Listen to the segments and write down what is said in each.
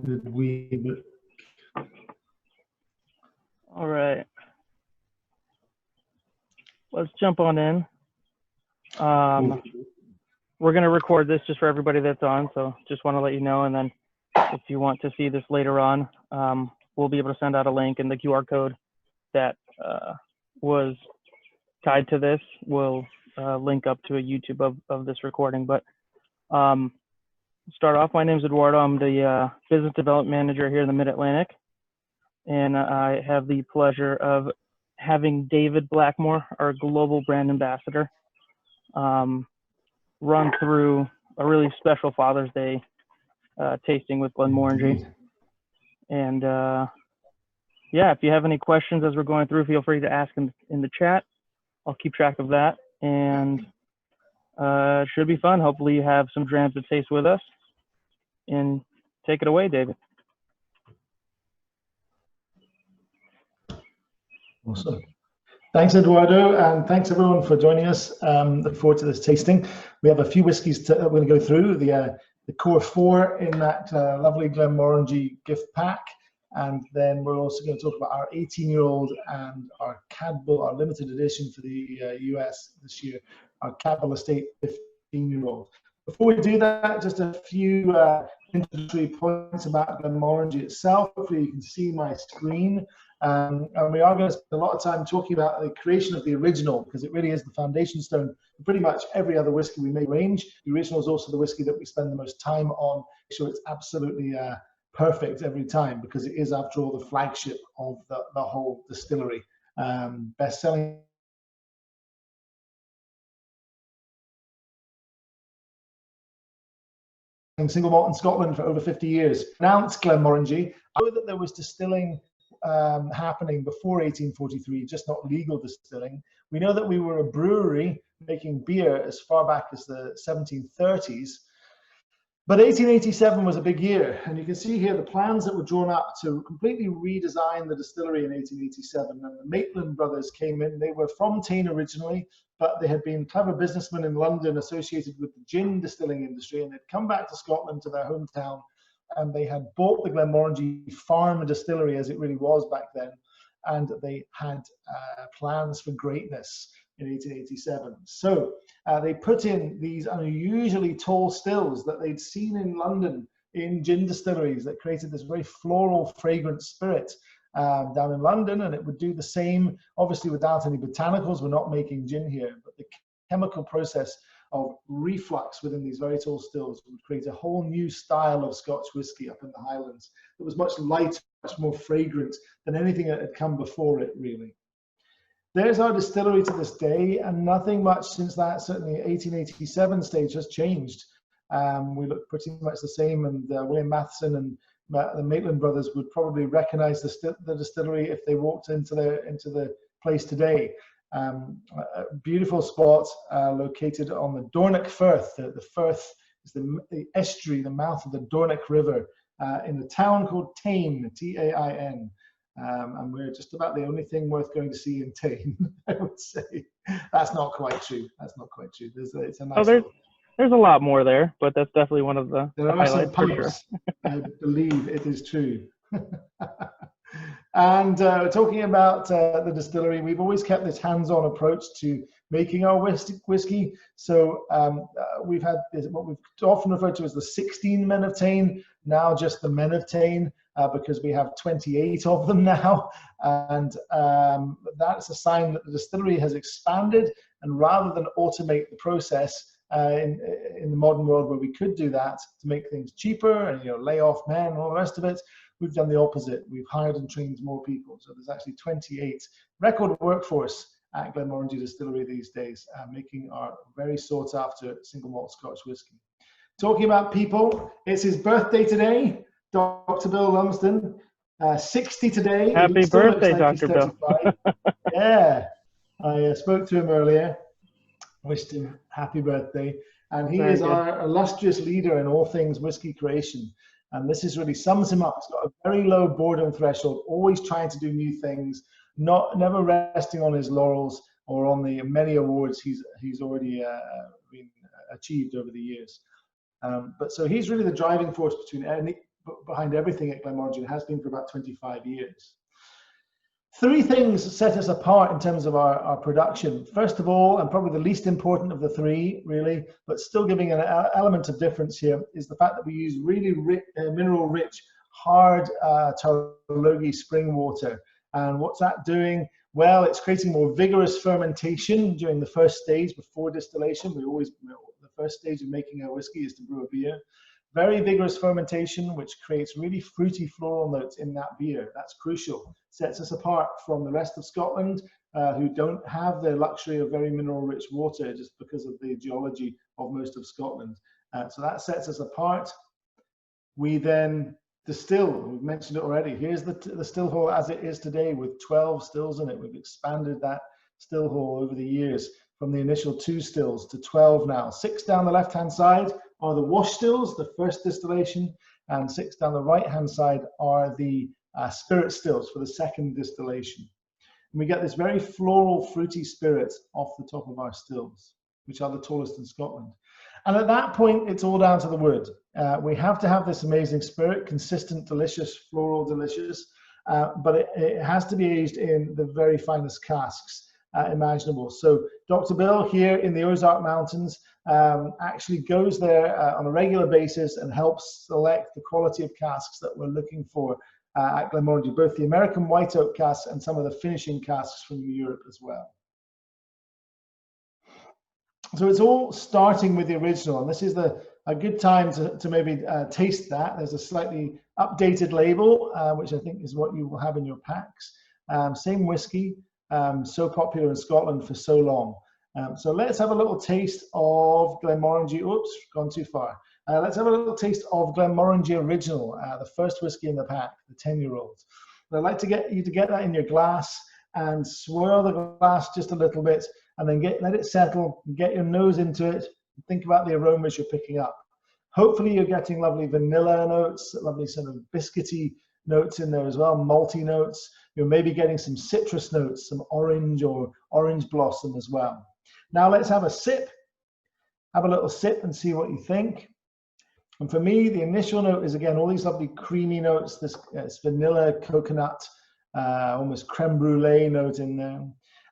Did we? All right. Let's jump on in. We're going to record this just for everybody that's on, so just want to let you know. And then if you want to see this later on, we'll be able to send out a link, and the QR code that was tied to this will link up to a YouTube of this recording. But start off, my name is Eduardo. I'm the business development manager here in the Mid-Atlantic, and I have the pleasure of having David Blackmore, our global brand ambassador, run through a really special Father's Day tasting with Glenmorangie. And yeah, if you have any questions as we're going through, feel free to ask them in the chat. I'll keep track of that, and it should be fun. Hopefully you have some drams to taste with us, and take it away, David. Awesome. Thanks, Eduardo, and thanks everyone for joining us. Look forward to this tasting. We have a few whiskies we're going to go through. The core 4 in that lovely Glenmorangie gift pack, and then we're also going to talk about our 18-year-old and our Cadbull, our limited edition for the US this year, our Cadbull Estate 15-year-old. Before we do that, just a few introductory points about Glenmorangie itself. Hopefully you can see my screen. And we are going to spend a lot of time talking about the creation of the original, because it really is the foundation stone for pretty much every other whiskey we make range. The original is also the whiskey that we spend the most time on, make sure it's absolutely perfect every time, because it is, after all, the flagship of the whole distillery. Best-selling single malt in Scotland for over 50 years. Announced Glenmorangie. I know that there was distilling happening before 1843, just not legal distilling. We know that we were a brewery making beer as far back as the 1730s. But 1887 was a big year, and you can see here the plans that were drawn up to completely redesign the distillery in 1887. And the Maitland brothers came in. They were from Tain originally, but they had been clever businessmen in London associated with the gin distilling industry, and they'd come back to Scotland, to their hometown, and they had bought the Glenmorangie farm distillery, as it really was back then, and they had plans for greatness in 1887. So they put in these unusually tall stills that they'd seen in London in gin distilleries that created this very floral, fragrant spirit down in London, and it would do the same, obviously without any botanicals. We're not making gin here, but the chemical process of reflux within these very tall stills would create a whole new style of Scotch whisky up in the Highlands that was much lighter, much more fragrant than anything that had come before it, really. There's our distillery to this day, and nothing much since that, certainly 1887 stage, has changed. We look pretty much the same, and William Matheson and the Maitland brothers would probably recognize the distillery if they walked into the place today. A beautiful spot located on the Dornoch Firth. The Firth is the estuary, the mouth of the Dornoch River, in a town called Tain, T-A-I-N. And we're just about the only thing worth going to see in Tain, I would say. That's not quite true. That's not quite true. It's a nice there's a lot more there, but that's definitely one of the highlights for sure. I believe it is true. And talking about the distillery, we've always kept this hands-on approach to making our whiskey. So we've had what we've often referred to as the 16 men of Tain, now just the men of Tain, because we have 28 of them now. And that's a sign that the distillery has expanded. And rather than automate the process in the modern world where we could do that to make things cheaper and lay off men and all the rest of it, we've done the opposite. We've hired and trained more people. So there's actually 28 record workforce at Glenmorangie Distillery these days, making our very sought after single malt Scotch whisky. Talking about people, it's his birthday today, Dr. Bill Lumsden, 60 today. Happy birthday, Dr. Bill. Yeah, I spoke to him earlier, wished him happy birthday. And he is our illustrious leader in all things whiskey creation. And this is really sums him up. He's got a very low boredom threshold, always trying to do new things, never resting on his laurels or on the many awards he's already been achieved over the years. But so he's really the driving force behind everything at Glenmorangie, and has been for about 25 years. Three things set us apart in terms of our production. First of all, and probably the least important of the three, really, but still giving an element of difference here, is the fact that we use really mineral-rich, hard Taurologi spring water. And what's that doing? Well, it's creating more vigorous fermentation during the first stage before distillation. The first stage of making a whiskey is to brew a beer. Very vigorous fermentation, which creates really fruity floral notes in that beer. That's crucial. Sets us apart from the rest of Scotland, who don't have the luxury of very mineral-rich water just because of the geology of most of Scotland. So that sets us apart. We then distill. We've mentioned it already. Here's the still hall as it is today with 12 stills in it. We've expanded that still hall over the years from the initial 2 stills to 12 now. 6 down the left-hand side are the wash stills, the first distillation, and 6 down the right-hand side are the spirit stills for the second distillation. And we get this very floral, fruity spirit off the top of our stills, which are the tallest in Scotland. And at that point, it's all down to the wood. We have to have this amazing spirit, consistent, delicious, floral, delicious, but it has to be aged in the very finest casks imaginable. So Dr. Bill here in the Ozark Mountains actually goes there on a regular basis and helps select the quality of casks that we're looking for at Glenmorangie, both the American white oak casks and some of the finishing casks from Europe as well. So it's all starting with the original, and this is a good time to maybe taste that. There's a slightly updated label, which I think is what you will have in your packs. Same whiskey, so popular in Scotland for so long. So let's have a little taste of Glenmorangie. Oops, gone too far. Let's have a little taste of Glenmorangie Original, the first whiskey in the pack, the 10-year-old. I'd like to get you to get that in your glass and swirl the glass just a little bit, and then let it settle, get your nose into it, and think about the aromas you're picking up. Hopefully you're getting lovely vanilla notes, lovely sort of biscuity notes in there as well, malty notes. You're maybe getting some citrus notes, some orange or orange blossom as well. Now let's have a sip. Have a little sip and see what you think. And for me, the initial note is, again, all these lovely creamy notes, this vanilla, coconut, almost creme brulee note in there.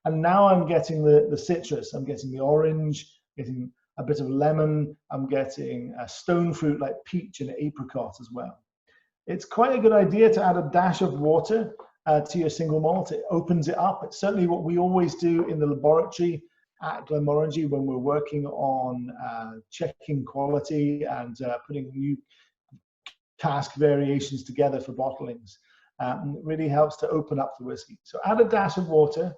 And now I'm getting the citrus. I'm getting the orange, getting a bit of lemon. I'm getting a stone fruit like peach and apricot as well. It's quite a good idea to add a dash of water to your single malt. It opens it up. It's certainly what we always do in the laboratory at Glenmorangie when we're working on checking quality and putting new cask variations together for bottlings. It really helps to open up the whiskey. So add a dash of water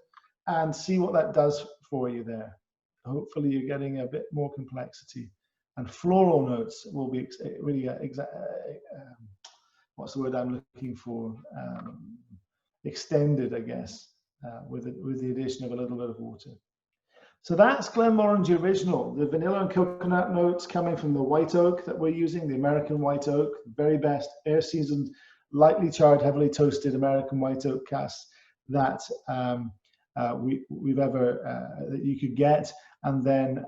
and see what that does for you there. Hopefully you're getting a bit more complexity, and floral notes will be really what's the word I'm looking for? Extended, I guess, with the addition of a little bit of water. So that's Glenmorangie Original. The vanilla and coconut notes coming from the white oak that we're using, the American white oak, very best air seasoned, lightly charred, heavily toasted American white oak casks that we've ever that you could get. And then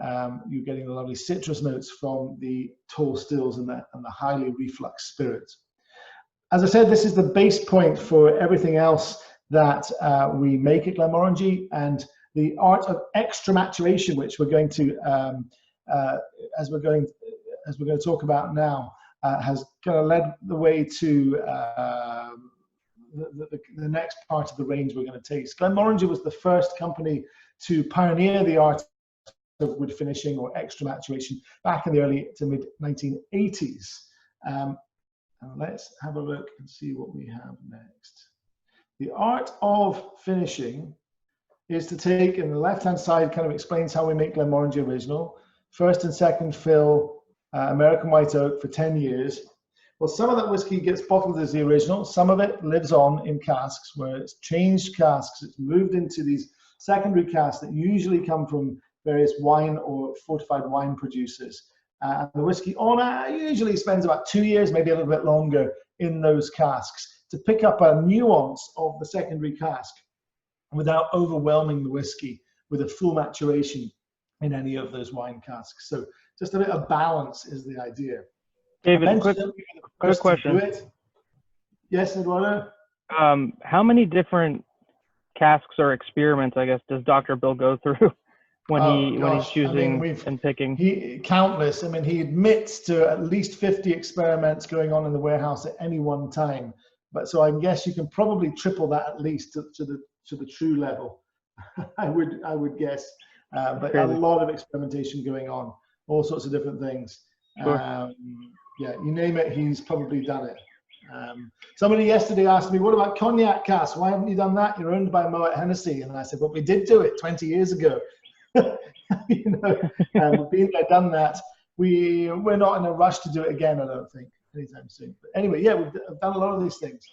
you're getting the lovely citrus notes from the tall stills and the highly reflux spirits. As I said, this is the base point for everything else that we make at Glenmorangie, and the art of extra maturation, which we're going to, as we're going to talk about now, has kind of led the way to the next part of the range we're going to taste. Glenmorangie was the first company to pioneer the art of wood finishing or extra maturation back in the early to mid 1980s. Let's have a look and see what we have next. The art of finishing is to take, in the left-hand side, kind of explains how we make Glenmorangie Original. First and second fill American white oak for 10 years. Well, some of that whiskey gets bottled as the original. Some of it lives on in casks where it's changed casks. It's moved into these secondary casks that usually come from various wine or fortified wine producers. And the whiskey owner usually spends about 2 years, maybe a little bit longer, in those casks to pick up a nuance of the secondary cask without overwhelming the whiskey with a full maturation in any of those wine casks. So just a bit of balance is the idea. David, mentioned that we were the quick first to do question. it. Yes, Eduardo? How many different casks or experiments, I guess, does Dr. Bill go through when he's choosing and picking? Countless. I mean, he admits to at least 50 experiments going on in the warehouse at any one time. But so I guess you can probably triple that at least to the true level. I would guess. But a lot of experimentation going on, all sorts of different things. Sure. Yeah, you name it, he's probably done it. Somebody yesterday asked me, what about cognac casks? Why haven't you done that? You're owned by Moet Hennessy. And I said, well, we did do it 20 years ago. We've been there, done that. We're not in a rush to do it again, I don't think, anytime soon. But anyway, yeah, we've done a lot of these things.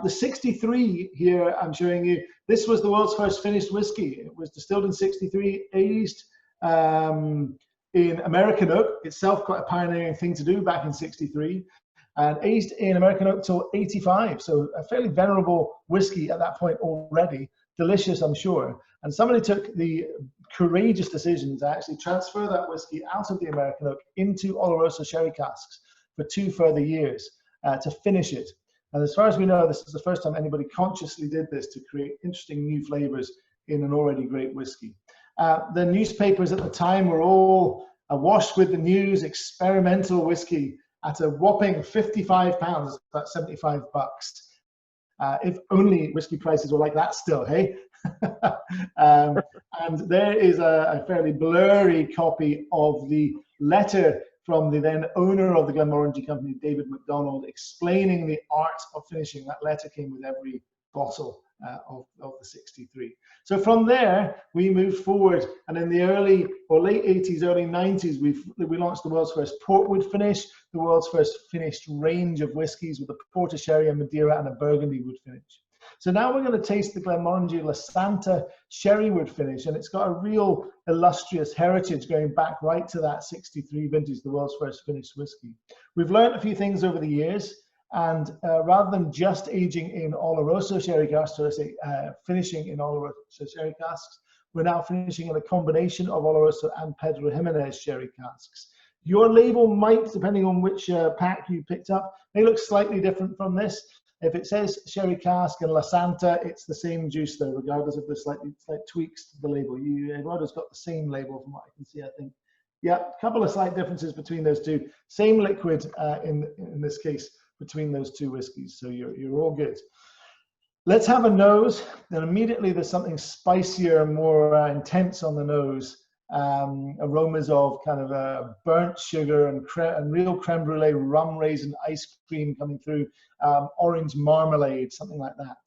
The 63 here I'm showing you, this was the world's first finished whiskey. It was distilled in 63, aged in American oak, itself quite a pioneering thing to do back in 63. And aged in American oak till 85. So a fairly venerable whiskey at that point already. Delicious, I'm sure. And somebody took the courageous decision to actually transfer that whiskey out of the American oak into Oloroso sherry casks for 2 further years to finish it. And as far as we know, this is the first time anybody consciously did this to create interesting new flavors in an already great whiskey. The newspapers at the time were all awash with the news, experimental whiskey at a whopping 55 pounds, about 75 bucks. If only whiskey prices were like that still, hey? And there is a fairly blurry copy of the letter from the then owner of the Glenmorangie company, David MacDonald, explaining the art of finishing. That letter came with every bottle of the 63. So from there, we moved forward, and in the early or late 80s, early 90s, we launched the world's first portwood finish, the world's first finished range of whiskies with a porter sherry, a Madeira, and a Burgundy wood finish. So now we're going to taste the Glenmorangie La Santa sherry wood finish, and it's got a real illustrious heritage going back right to that 63 vintage, the world's first finished whiskey. We've learned a few things over the years, and rather than just aging in Oloroso sherry casks, or say finishing in Oloroso sherry casks, we're now finishing in a combination of Oloroso and Pedro Jimenez sherry casks. Your label might, depending on which pack you picked up, may look slightly different from this. If it says sherry cask and La Santa, it's the same juice though, regardless of the slight tweaks to the label. Eduardo's got the same label from what I can see, I think. Yeah, a couple of slight differences between those two. Same liquid in this case between those two whiskies, so you're all good. Let's have a nose. Then immediately there's something spicier, more intense on the nose. Aromas of kind of burnt sugar and real creme brulee, rum raisin ice cream coming through, orange marmalade, something like that.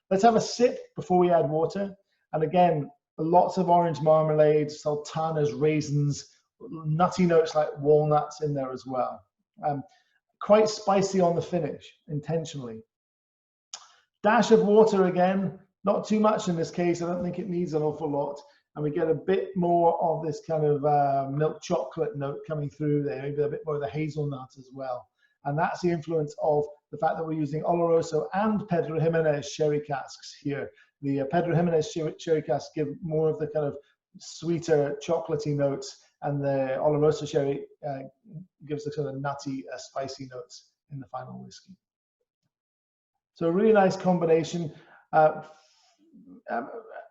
Let's have a sip before we add water. And again, lots of orange marmalade, sultanas, raisins, nutty notes like walnuts in there as well. Quite spicy on the finish, intentionally. Dash of water again, not too much in this case. I don't think it needs an awful lot. And we get a bit more of this kind of milk chocolate note coming through there, maybe a bit more of the hazelnut as well. And that's the influence of the fact that we're using Oloroso and Pedro Jimenez sherry casks here. The Pedro Jimenez sherry casks give more of the kind of sweeter chocolatey notes, and the Oloroso sherry gives the sort of nutty, spicy notes in the final whiskey. So a really nice combination.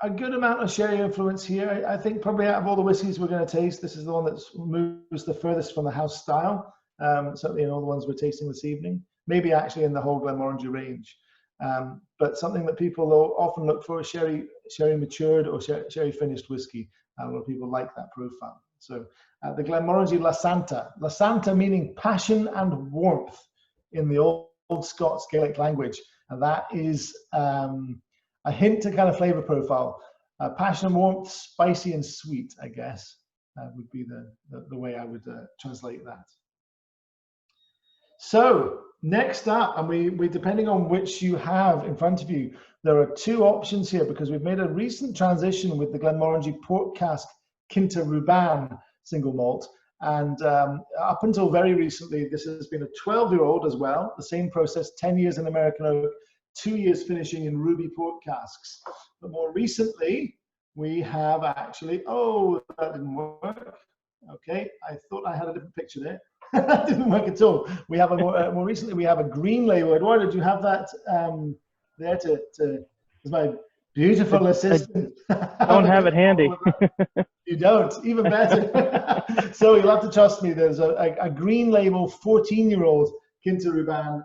A good amount of sherry influence here. I think probably out of all the whiskies we're going to taste, this is the one that moves the furthest from the house style. Certainly in all the ones we're tasting this evening. Maybe actually in the whole Glenmorangie range. But something that people often look for is sherry matured or sherry finished whiskey. A lot of people like that profile. So the Glenmorangie La Santa. La Santa meaning passion and warmth in the old Scots Gaelic language. And that is a hint to kind of flavor profile. Passion and warmth, spicy and sweet, I guess, would be the way I would translate that. So next up, and we depending on which you have in front of you, there are two options here because we've made a recent transition with the Glenmorangie Port Cask Quinta Ruban single malt. And up until very recently, this has been a 12-year-old as well, the same process, 10 years in American oak, 2 years finishing in ruby port casks. But more recently, we have actually, oh, that didn't work. Okay, I thought I had a different picture there. That didn't work at all. We have a more recently, we have a green label. Eduardo, do you have that there as my beautiful assistant? I don't have it handy. You don't, even better. So you'll have to trust me. There's a green label 14-year-old Kinta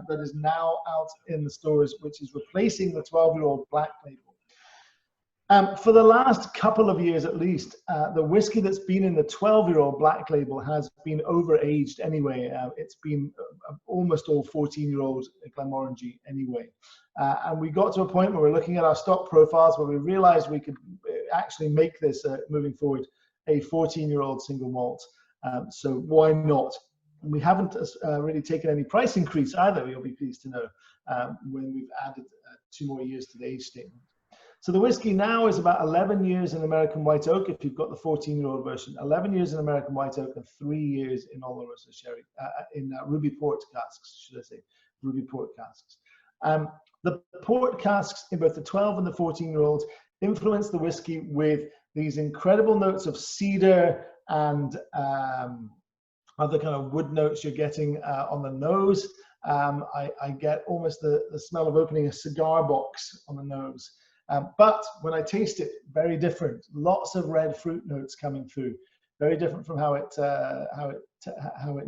that is now out in the stores, which is replacing the 12-year-old black label. For the last couple of years at least, the whiskey that's been in the 12-year-old black label has been overaged anyway. It's been almost all 14-year-old Glenmorangie anyway. And we got to a point where we're looking at our stock profiles where we realized we could actually make this, moving forward, a 14-year-old single malt. So why not? And we haven't really taken any price increase either, you'll be pleased to know, when we've added 2 more years to the age statement. So the whiskey now is about 11 years in American white oak, if you've got the 14-year-old version, 11 years in American white oak and 3 years in Oloroso sherry, in ruby port casks, should I say, ruby port casks. The port casks in both the 12 and the 14-year-olds influence the whiskey with these incredible notes of cedar and other kind of wood notes you're getting on the nose. I get almost the smell of opening a cigar box on the nose. But when I taste it, very different. Lots of red fruit notes coming through. Very different from how it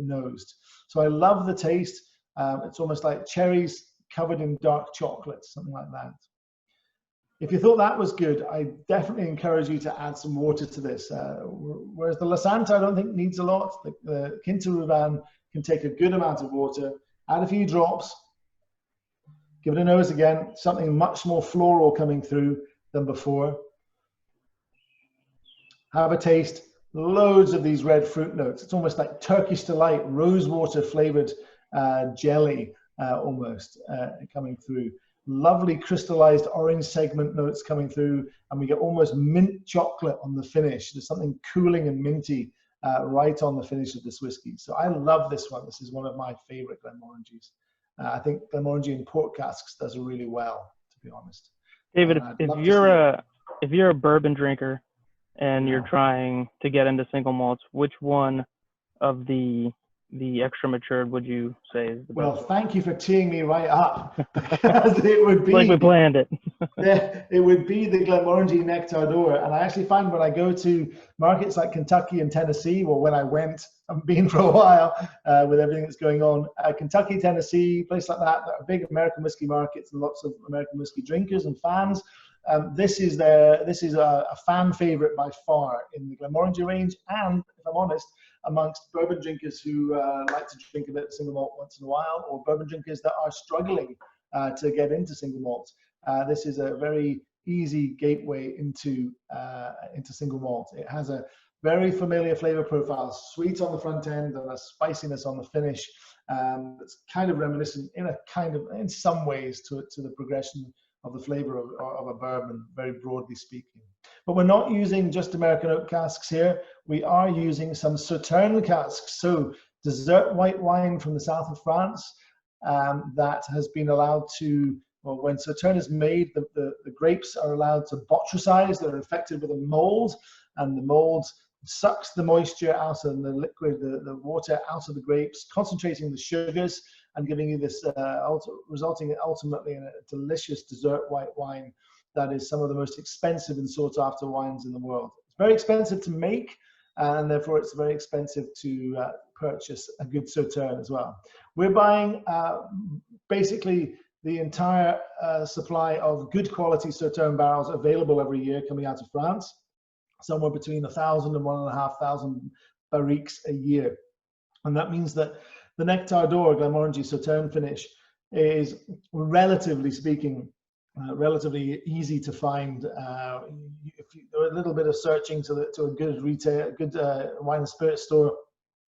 nosed. So I love the taste. It's almost like cherries covered in dark chocolate, something like that. If you thought that was good, I definitely encourage you to add some water to this. Whereas the Lasanta, I don't think needs a lot. The Kinta Ruvan can take a good amount of water, add a few drops, give it a nose again, something much more floral coming through than before. Have a taste, loads of these red fruit notes. It's almost like Turkish Delight, rosewater flavored jelly almost coming through. Lovely crystallized orange segment notes coming through, and we get almost mint chocolate on the finish. There's something cooling and minty right on the finish of this whiskey. So I love this one. This is one of my favorite Glenmorangies. I think Glenmorangie in port casks does really well, to be honest. David, if you're a bourbon drinker and you're trying to get into single malts, which one of the extra matured would you say is the best? Well, thank you for teeing me right up, because it would be like we planned it. It would be the Glenmorangie Nectar d'Or. And I actually find when I go to markets like Kentucky and Tennessee, or when I went, I've been for a while with everything that's going on, Kentucky, Tennessee, places like that are big American whiskey markets and lots of American whiskey drinkers and fans. This is a fan favorite by far in the Glenmorangie range, and if I'm honest, amongst bourbon drinkers who like to drink a bit of single malt once in a while, or bourbon drinkers that are struggling to get into single malt. This is a very easy gateway into single malt. It has a very familiar flavor profile, sweet on the front end and a spiciness on the finish. That's kind of reminiscent in some ways to the progression of the flavor of a bourbon, very broadly speaking. But we're not using just American oak casks here. We are using some Sauterne casks, so dessert white wine from the south of France that has been allowed to, well, when Sauterne is made, the grapes are allowed to botrytize. They're infected with a mold, and the mold sucks the moisture out of the liquid, the water out of the grapes, concentrating the sugars and giving you this, resulting ultimately in a delicious dessert white wine that is some of the most expensive and sought after wines in the world. It's very expensive to make, and therefore it's very expensive to purchase a good Sauterne as well. We're buying basically the entire supply of good quality Sauterne barrels available every year coming out of France, somewhere between 1,000 and 1,500 barriques a year. And that means that the Nectar d'Or Glenmorangie Sauterne finish is, relatively speaking, relatively easy to find. If you do a little bit of searching to a good retail, good wine and spirit store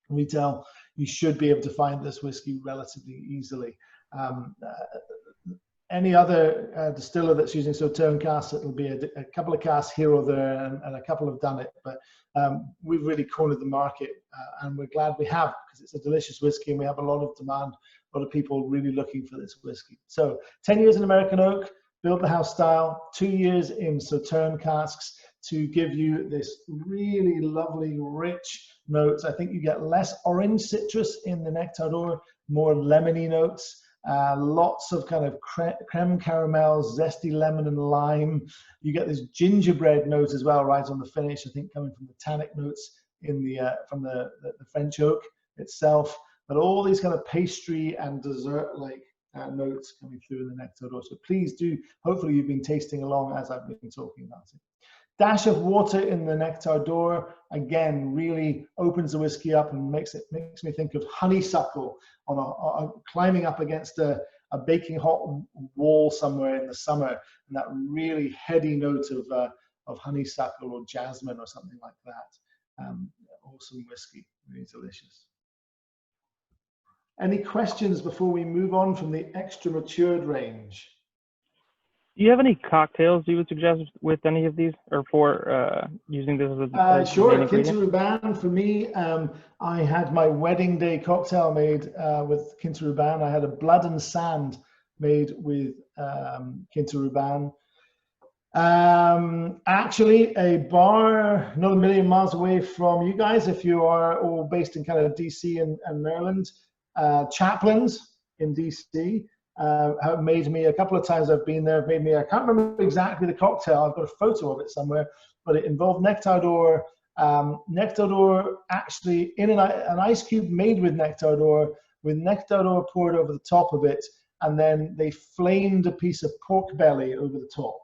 retail, you should be able to find this whiskey relatively easily. Any other distiller that's using Sauterne casks, it'll be a couple of casks here or there, and a couple have done it. But we've really cornered the market, and we're glad we have, because it's a delicious whiskey and we have a lot of demand, a lot of people really looking for this whiskey. So 10 years in American oak, build the house style, 2 years in Sauterne casks to give you this really lovely, rich, notes. I think you get less orange citrus in the Nectar d'Or, more lemony notes. Lots of kind of creme caramel, zesty lemon and lime. You get this gingerbread note as well, right on the finish. I think coming from the tannic notes in the from the French oak itself. But all these kind of pastry and dessert-like notes coming through in the Nectar d'Or. So please do. Hopefully, you've been tasting along as I've been talking about it. Dash of water in the Nectar d'Or, again, really opens the whiskey up and makes me think of honeysuckle on climbing up against a baking hot wall somewhere in the summer, and that really heady note of honeysuckle or jasmine or something like that. Awesome whiskey, really delicious. Any questions before we move on from the extra matured range? Do you have any cocktails you would suggest with any of these, or for using this as a sure, ingredient? Quinta Ruban for me. I had my wedding day cocktail made with Quinta Ruban. I had a blood and sand made with Quinta Ruban. Actually, a bar not a million miles away from you guys, if you are all based in kind of DC and Maryland, Chaplin's in DC. Have made me a couple of times. I've been there. Made me. I can't remember exactly the cocktail. I've got a photo of it somewhere, but it involved Nectar d'Or. Nectar d'Or actually in an ice cube made with Nectar d'Or, with Nectar d'Or poured over the top of it, and then they flamed a piece of pork belly over the top,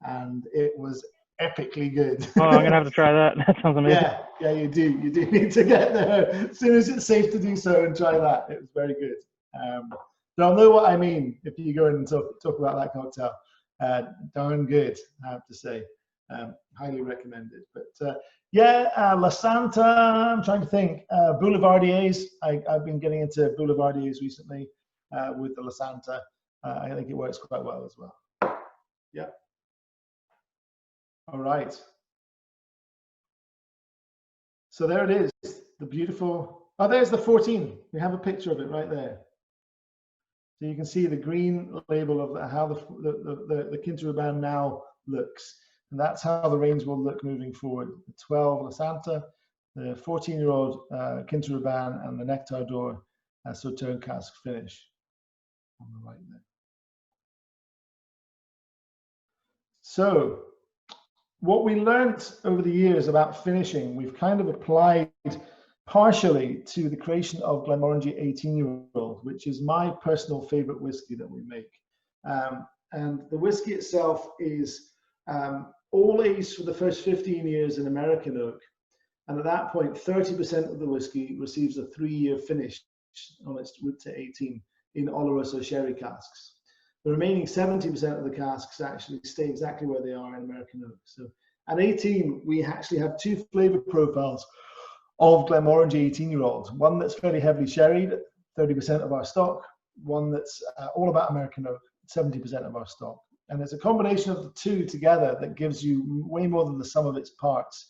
and it was epically good. Oh, I'm gonna have to try that. That sounds amazing. Yeah, you do. You do need to get there as soon as it's safe to do so and try that. It was very good. They'll know what I mean if you go in and talk about that cocktail. Darn good, I have to say. Highly recommended. But La Santa, I'm trying to think. Boulevardiers, I've been getting into Boulevardiers recently with the La Santa. I think it works quite well as well. Yeah. All right. So there it is, the beautiful, oh, there's the 14. We have a picture of it right there. So you can see the green label of how the Quinta Ruban now looks. And that's how the range will look moving forward. The 12 La Santa, the 14-year-old Quinta Ruban, and the Nectar d'Or Sauternes cask finish on the right there. So what we learned over the years about finishing, we've kind of applied partially to the creation of Glenmorangie 18-year-old, which is my personal favorite whiskey that we make. And the whiskey itself is all aged for the first 15 years in American oak. And at that point, 30% of the whiskey receives a 3-year finish on its route to 18 in Oloroso sherry casks. The remaining 70% of the casks actually stay exactly where they are in American oak. So at 18, we actually have two flavor profiles of Glenmorangie 18-year-old. One that's fairly heavily sherried, 30% of our stock. One that's all about American oak, 70% of our stock. And it's a combination of the two together that gives you way more than the sum of its parts.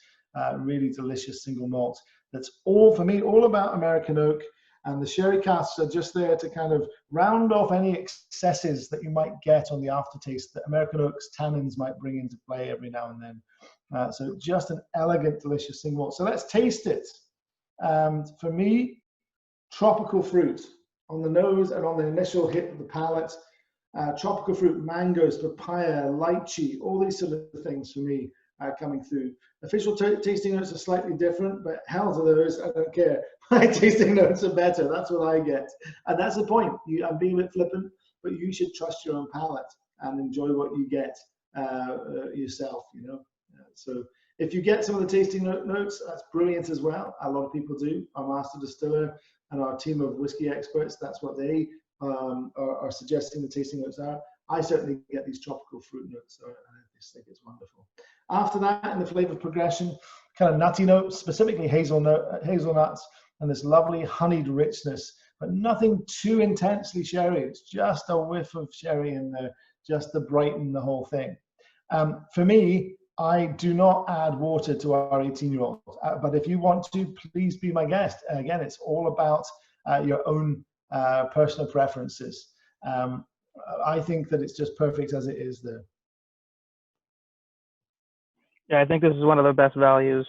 Really delicious single malt. That's all, for me, all about American oak. And the sherry casks are just there to kind of round off any excesses that you might get on the aftertaste that American oak's tannins might bring into play every now and then. So just an elegant, delicious single malt. So let's taste it. For me, tropical fruit on the nose and on the initial hit of the palate. Tropical fruit, mangoes, papaya, lychee, all these sort of things for me coming through. Official tasting notes are slightly different, but hell to those, I don't care. My tasting notes are better. That's what I get. And that's the point. I'm being a bit flippant, but you should trust your own palate and enjoy what you get yourself, you know. So if you get some of the tasting notes, that's brilliant as well. A lot of people do. Our master distiller and our team of whiskey experts, that's what they are suggesting the tasting notes are. I certainly get these tropical fruit notes, so I just think it's wonderful. After that, in the flavor progression, kind of nutty notes, specifically hazelnuts, and this lovely honeyed richness, but nothing too intensely sherry. It's just a whiff of sherry in there, just to brighten the whole thing. For me, I do not add water to our 18-year-old, but if you want to, please be my guest. Again, it's all about your own personal preferences. I think that it's just perfect as it is there. Yeah, I think this is one of the best values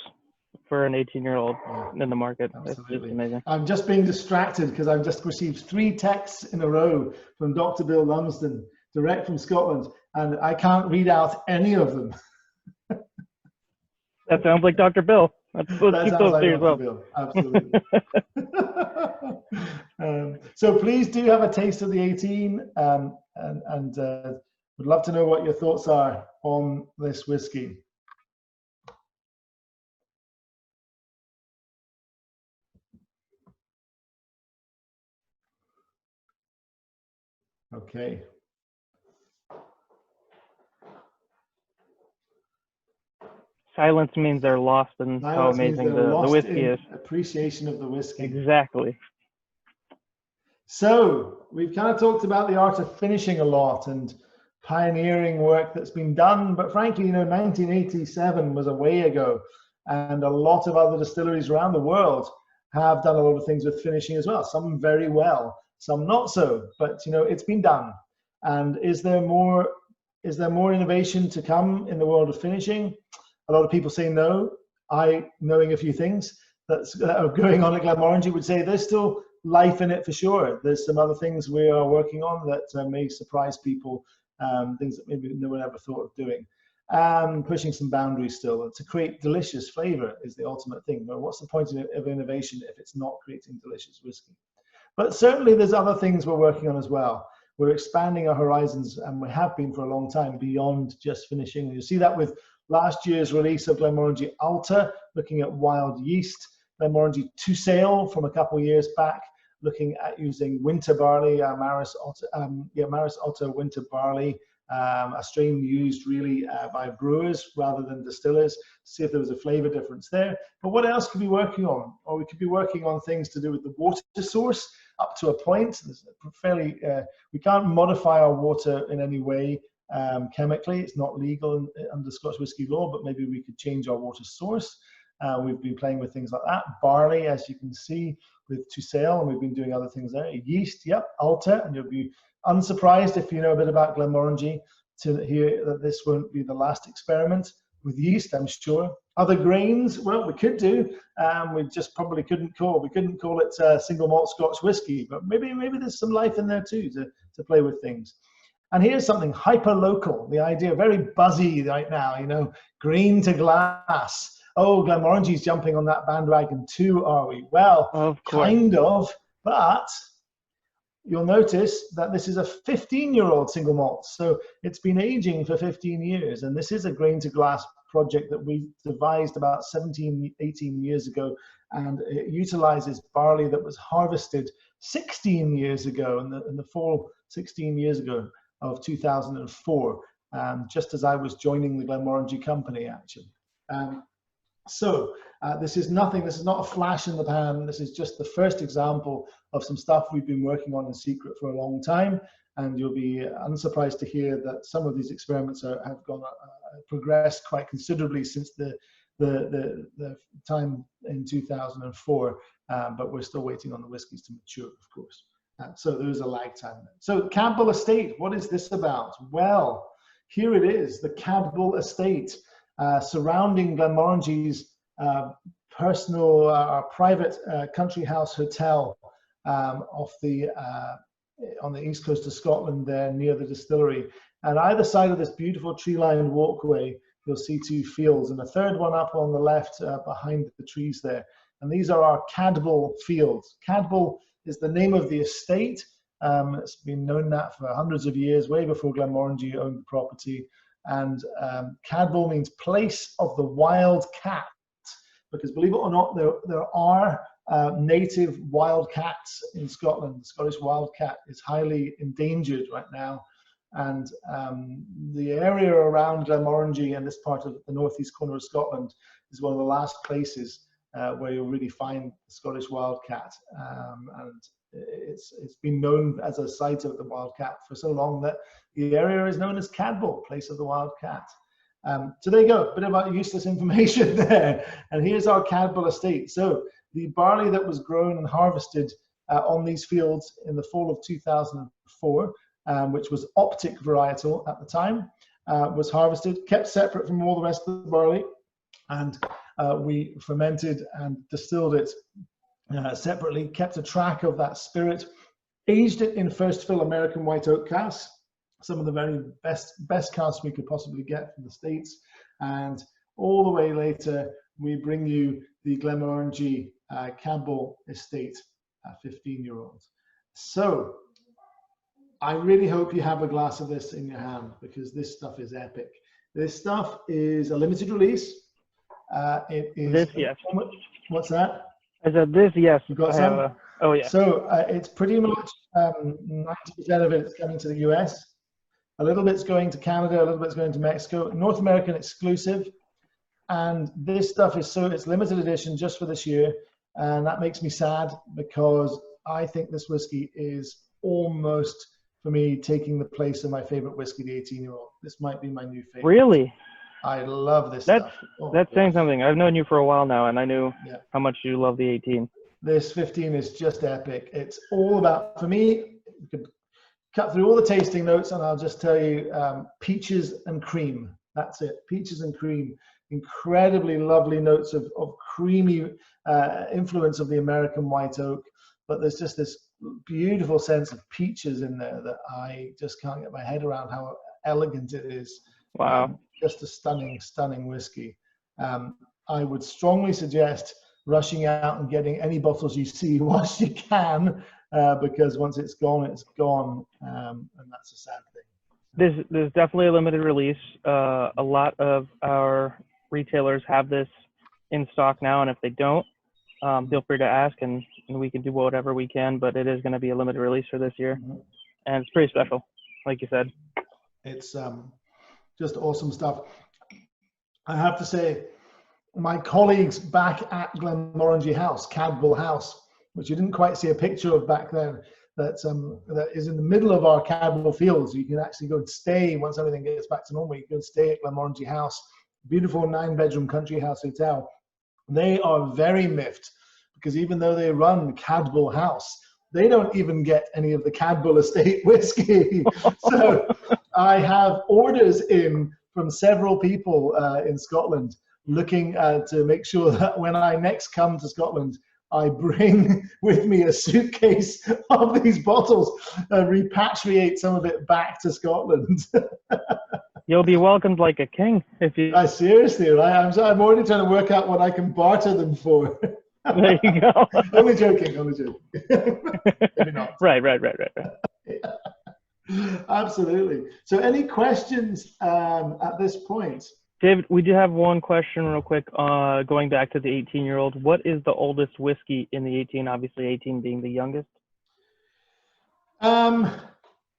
for an 18-year-old in the market. Absolutely. It's just amazing. I'm just being distracted because I've just received 3 texts in a row from Dr. Bill Lumsden, direct from Scotland, and I can't read out any of them. That sounds like Dr. Bill. Let's keep those to yourself. Bill. Absolutely. So please do have a taste of the 18, and would love to know what your thoughts are on this whiskey. Okay. Silence means they're lost in how amazing the whiskey is. Appreciation of the whiskey. Exactly. So we've kind of talked about the art of finishing a lot and pioneering work that's been done, but frankly, 1987 was a way ago, and a lot of other distilleries around the world have done a lot of things with finishing as well. Some very well, some not so, but it's been done. And is there more innovation to come in the world of finishing? A lot of people say no. Knowing a few things that are going on at Glenmorangie, would say there's still life in it for sure. There's some other things we are working on that may surprise people, things that maybe no one ever thought of doing. Pushing some boundaries still to create delicious flavor is the ultimate thing. But what's the point of innovation if it's not creating delicious whiskey? But certainly there's other things we're working on as well. We're expanding our horizons, and we have been for a long time, beyond just finishing. You see that with last year's release of Glenmorangie Alta, looking at wild yeast. Glenmorangie Two Sail from a couple of years back, looking at using winter barley, Maris Alta winter barley, a strain used really by brewers rather than distillers, to see if there was a flavor difference there. But what else could we be working on? Or we could be working on things to do with the water source up to a point. We can't modify our water in any way chemically. It's not legal under Scotch whisky law, but maybe we could change our water source. We've been playing with things like that. Barley, as you can see, with Two Sail, and we've been doing other things there. Yeast, yep, Alta, and you'll be unsurprised if you know a bit about Glenmorangie to hear that this won't be the last experiment with yeast, I'm sure. Other grains, well, we could do. We just probably couldn't call it single malt Scotch whisky, but maybe there's some life in there too to play with things. And here's something hyper local. The idea, very buzzy right now. Green to glass. Oh, Glenmorangie's jumping on that bandwagon too, are we? Well, of course. Kind of, but you'll notice that this is a 15-year-old single malt. So it's been aging for 15 years. And this is a grain to glass project that we devised about 17, 18 years ago. And it utilizes barley that was harvested 16 years ago, in the fall 16 years ago of 2004, just as I was joining the Glenmorangie company, actually. So this is not a flash in the pan. This is just the first example of some stuff we've been working on in secret for a long time. And you'll be unsurprised to hear that some of these experiments have progressed quite considerably since the time in 2004. But we're still waiting on the whiskies to mature, of course. So there's a lag time there. So Cadbull Estate, what is this about? Well, here it is, the Cadbull Estate. Surrounding Glenmorangie's personal, private country house hotel on the east coast of Scotland, there near the distillery. And either side of this beautiful tree-lined walkway, you'll see 2 fields, and a third one up on the left behind the trees there. And these are our Cadbull fields. Cadbull is the name of the estate. It's been known that for hundreds of years, way before Glenmorangie owned the property. And Cadbull means place of the wild cat, because believe it or not, there are native wild cats in Scotland. The Scottish wild cat is highly endangered right now. And the area around Glenmorangie and this part of the northeast corner of Scotland is one of the last places where you'll really find the Scottish wild cat. And it's been known as a site of the wild cat for so long that the area is known as Cadbull, place of the wild cat. So there you go, a bit about useless information there. And here's our Cadbull estate. So the barley that was grown and harvested on these fields in the fall of 2004, which was optic varietal at the time, was harvested, kept separate from all the rest of the barley. And We fermented and distilled it separately, kept a track of that spirit, aged it in first fill American white oak casks, some of the very best casks we could possibly get from the States. And all the way later, we bring you the Glenmorangie Campbell Estate 15-year-old. So I really hope you have a glass of this in your hand, because this stuff is epic. This stuff is a limited release. It is this, yes. What's that? I said this, yes. You got some? Oh yeah. So it's pretty much 90% of it is coming to the US. A little bit's going to Canada, a little bit's going to Mexico. North American exclusive. And this stuff is it's limited edition just for this year. And that makes me sad, because I think this whiskey is almost, for me, taking the place of my favorite whiskey, the 18-year-old. This might be my new favorite. Really? I love this stuff. That's saying something. I've known you for a while now, and I knew how much you love the 18. This 15 is just epic. It's all about, for me, you could cut through all the tasting notes, and I'll just tell you, peaches and cream. That's it, peaches and cream. Incredibly lovely notes of creamy influence of the American white oak, but there's just this beautiful sense of peaches in there that I just can't get my head around how elegant it is. Wow. Just a stunning, stunning whiskey. I would strongly suggest rushing out and getting any bottles you see whilst you can, because once it's gone, it's gone, and that's a sad thing. There's definitely a limited release. A lot of our retailers have this in stock now, and if they don't, feel free to ask, and we can do whatever we can, but it is going to be a limited release for this year. Mm-hmm. And it's pretty special, like you said. It's just awesome stuff. I have to say, my colleagues back at Glenmorangie House, Cadwell House, which you didn't quite see a picture of back then, that is in the middle of our Cadwell fields. You can actually go and stay once everything gets back to normal. You can stay at Glenmorangie House, beautiful 9-bedroom country house hotel. They are very miffed, because even though they run Cadwell House, they don't even get any of the Cadwell Estate whiskey. So I have orders in from several people in Scotland looking to make sure that when I next come to Scotland, I bring with me a suitcase of these bottles and repatriate some of it back to Scotland. You'll be welcomed like a king if you. Seriously, right? I'm already trying to work out what I can barter them for. There you go. Only joking. Maybe not. Right. Absolutely. So any questions at this point? David, we do have one question real quick, going back to the 18-year-old. What is the oldest whiskey in the 18, obviously 18 being the youngest?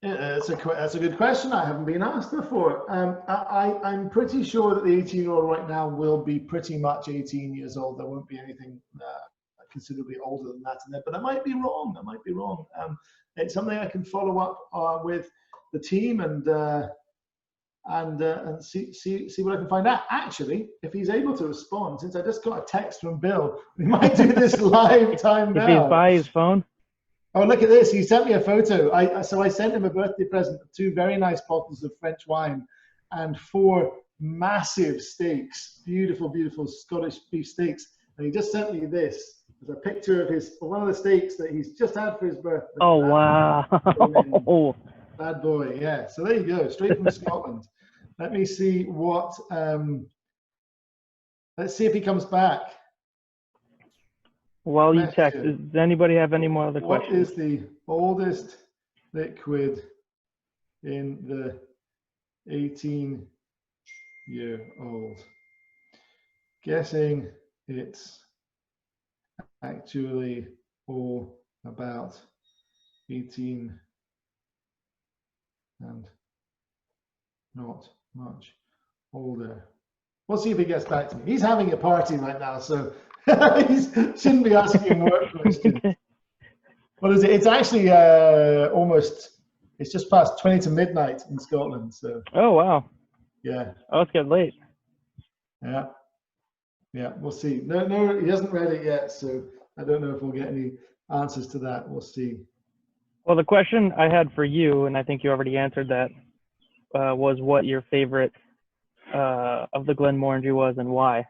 That's a good question. I haven't been asked before. I'm pretty sure that the 18-year-old right now will be pretty much 18 years old. There won't be anything considerably older than that in there, but I might be wrong. It's something I can follow up with the team and see what I can find out. Actually, if he's able to respond, since I just got a text from Bill, we might do this live time now. If he's by his phone. Oh, look at this. He sent me a photo. So I sent him a birthday present of 2 very nice bottles of French wine and 4 massive steaks, beautiful, beautiful Scottish beef steaks. And he just sent me this. There's a picture of one of the steaks that he's just had for his birthday. Oh, wow. Bad boy, yeah. So there you go, straight from Scotland. Let me see what, let's see if he comes back. While you check, does anybody have any more other questions? What is the oldest liquid in the 18-year-old? Guessing it's actually all about 18 and not much older. We'll see if he gets back to me. He's having a party right now, so he shouldn't be asking work questions. What is it? It's actually it's just past 20 to midnight in Scotland. So. Oh, wow. Yeah. Oh, it's getting late. Yeah. Yeah, we'll see. No, he hasn't read it yet, so I don't know if we'll get any answers to that. We'll see. Well, the question I had for you, and I think you already answered that, was what your favorite of the Glenmorangie was and why.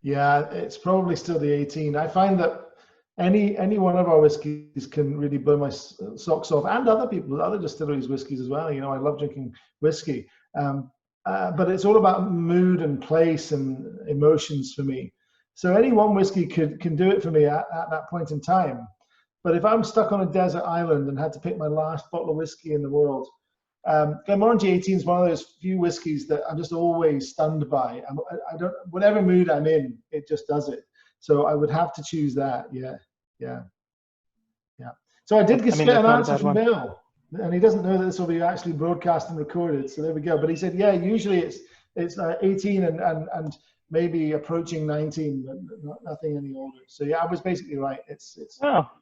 Yeah, it's probably still the 18. I find that any one of our whiskies can really blow my socks off, and other people, other distilleries' whiskies as well. You know, I love drinking whiskey, but it's all about mood and place and emotions for me. So any one whiskey can do it for me at that point in time. But if I'm stuck on a desert island and had to pick my last bottle of whiskey in the world, Glenmorangie 18 is one of those few whiskies that I'm just always stunned by. I don't, whatever mood I'm in, it just does it. So I would have to choose that. Yeah, yeah, yeah. So I did get an answer from Bill, and he doesn't know that this will be actually broadcast and recorded. So there we go. But he said, yeah, usually it's 18 and maybe approaching 19, but nothing any older. So yeah, I was basically right. It's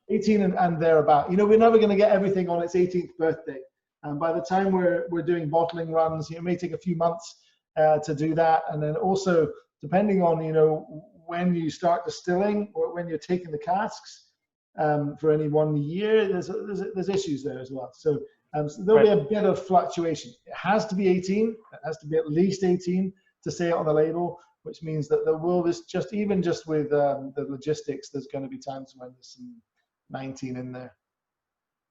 18 and thereabout. You know, we're never going to get everything on its 18th birthday. And by the time we're doing bottling runs, it may take a few months to do that. And then also, depending on, you know, when you start distilling or when you're taking the casks for any 1 year, there's issues there as well. So, so there'll be a bit of fluctuation. It has to be 18. It has to be at least 18 to say it on the label, which means that there will even just with the logistics, there's going to be times when there's some 19 in there,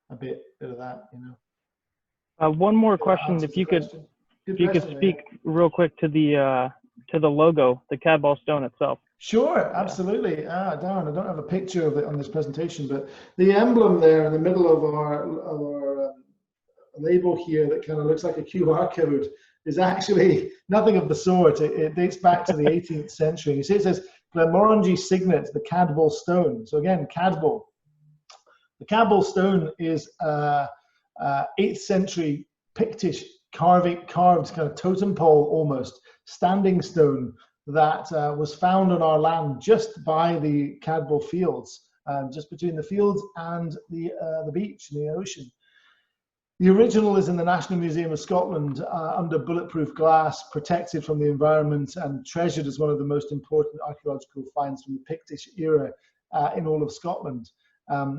a bit of that, you know. One more question, if you could speak real quick to the logo, the Cadwal stone itself. Sure, absolutely. Darn, I don't have a picture of it on this presentation, but the emblem there in the middle of our label here that kind of looks like a QR code is actually nothing of the sort. It dates back to the 18th century. You see, it says Glenmorangie signet, the Cadwal stone. So again, Cadwal. The Cadwal stone is 8th century Pictish carved kind of totem pole, almost standing stone that was found on our land just by the Cadwal fields, just between the fields and the beach and the ocean. The original is in the National Museum of Scotland under bulletproof glass, protected from the environment and treasured as one of the most important archaeological finds from the Pictish era in all of Scotland.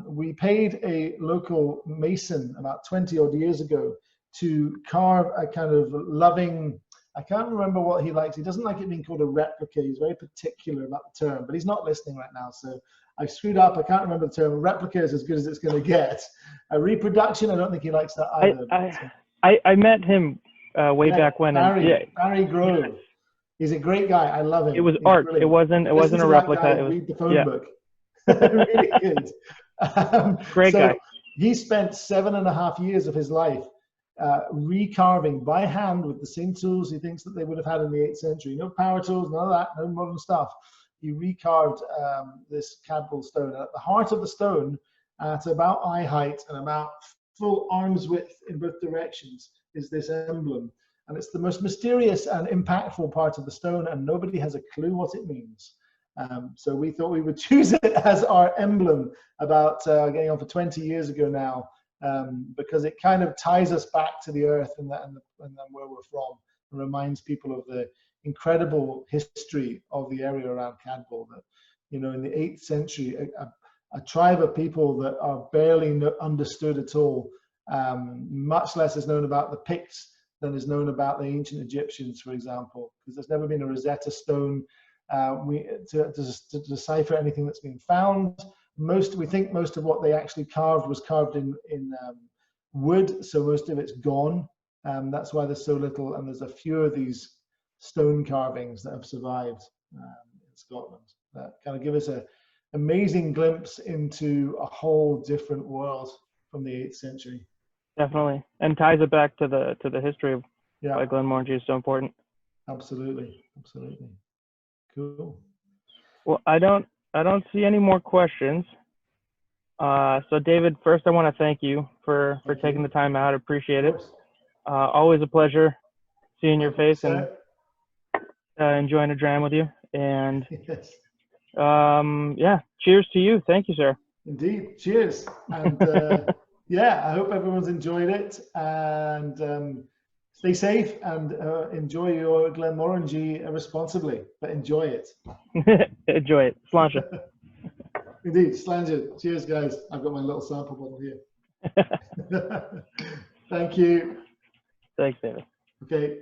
We paid a local mason about 20 odd years ago to carve a kind of loving, I can't remember what he likes. He doesn't like it being called a replica. He's very particular about the term, but he's not listening right now. So I screwed up. I can't remember the term. A replica is as good as it's going to get. A reproduction, I don't think he likes that either. I met him way back when. Barry Grove. He's a great guy. I love him. It was art. Brilliant. It wasn't a replica. Read the phone book. Really good. Great guy. He spent 7.5 years of his life recarving by hand with the same tools he thinks that they would have had in the 8th century. No power tools, none of that, no modern stuff. He recarved this Cadwal stone. And at the heart of the stone, at about eye height and about full arm's width in both directions, is this emblem. And it's the most mysterious and impactful part of the stone, and nobody has a clue what it means. So we thought we would choose it as our emblem about getting on for 20 years ago now, because it kind of ties us back to the earth and where we're from, and reminds people of the incredible history of the area around Cadwal. That, you know, in the 8th century, a tribe of people that are barely understood at all. Much less is known about the Picts than is known about the ancient Egyptians, for example, because there's never been a Rosetta Stone to decipher anything that's been found. We think most of what they actually carved was carved in wood, so most of it's gone. That's why there's so little, and there's a few of these stone carvings that have survived in Scotland that kind of give us an amazing glimpse into a whole different world from the 8th century. Definitely, and ties it back to the history of why Glenmorangie is so important. Absolutely, absolutely. Cool. Well, I don't see any more questions. So David, first I want to thank you for taking the time out. I appreciate it. Always a pleasure seeing your face and enjoying a dram with you. And yes. Yeah, cheers to you. Thank you, sir. Indeed, cheers. And yeah, I hope everyone's enjoyed it, and stay safe and enjoy your Glenmorangie responsibly, but enjoy it. Enjoy it. Sláinte. Indeed, sláinte. Cheers, guys. I've got my little sample bottle here. Thank you. Thanks, David. Okay.